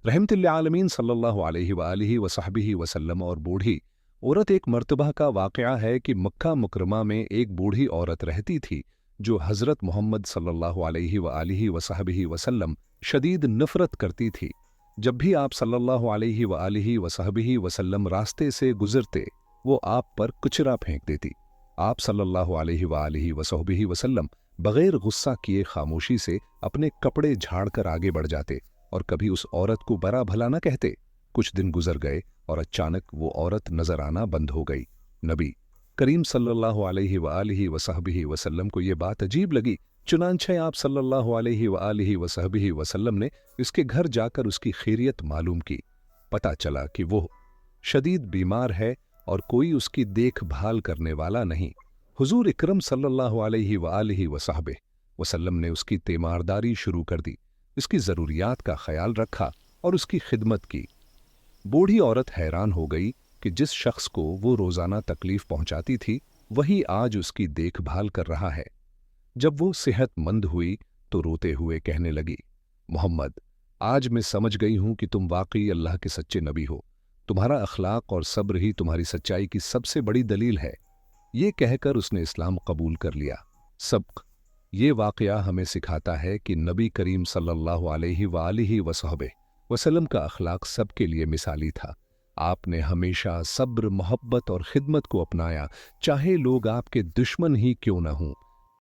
रहमतुल्लिल आलमीन सल्लल्लाहु अलैहि वालिहि वसहबिहि वसल्लम और बूढ़ी औरत। एक मर्तबा का वाक़या है कि मक्का मुकरमा में एक बूढ़ी औरत रहती थी जो हज़रत मोहम्मद सल्लल्लाहु अलैहि वालिहि वसहबिहि वसल्लम शदीद नफ़रत करती थी। जब भी आप सल्लल्लाहु अलैहि वालिहि वसहबिहि वसल्लम रास्ते से गुजरते, वो आप पर कुचरा फेंक देती। आप सल्लल्लाहु अलैहि वालिहि वसहबिहि वसल्लम बग़ैर गुस्सा किए खामोशी से अपने कपड़े झाड़कर आगे बढ़ जाते और कभी उस औरत को बरा भला न कहते। कुछ दिन गुजर गए और अचानक वो औरत नजर आना बंद हो गई। नबी करीम सल्लल्लाहु अलैहि वालिहि वसहबिहि वसल्लम को ये बात अजीब लगी। चुनांचे आप सल्लल्लाहु अलैहि वालिहि वसहबिहि वसल्लम ने इसके घर जाकर उसकी खैरियत मालूम की। पता चला कि वो शदीद बीमार है और कोई उसकी देखभाल करने वाला नहीं। हुजूर इकरम सल्लल्लाहु अलैहि वालिहि वसहबिहि वसल्लम ने उसकी तीमारदारी शुरू कर दी, इसकी ज़रूरियात का ख्याल रखा और उसकी खिदमत की। बूढ़ी औरत हैरान हो गई कि जिस शख्स को वो रोज़ाना तकलीफ पहुंचाती थी, वही आज उसकी देखभाल कर रहा है। जब वो सेहतमंद हुई तो रोते हुए कहने लगी, मोहम्मद, आज मैं समझ गई हूं कि तुम वाकई अल्लाह के सच्चे नबी हो। तुम्हारा अखलाक और सब्र ही तुम्हारी सच्चाई की सबसे बड़ी दलील है। ये कहकर उसने इस्लाम कबूल कर लिया। सबक ये वाक़या हमें सिखाता है कि नबी करीम सल्लल्लाहु अलैहि वालिहि वसहबिहि वसल्लम का अखलाक सबके लिए मिसाली था। आपने हमेशा सब्र, मोहब्बत और खिदमत को अपनाया, चाहे लोग आपके दुश्मन ही क्यों न हों।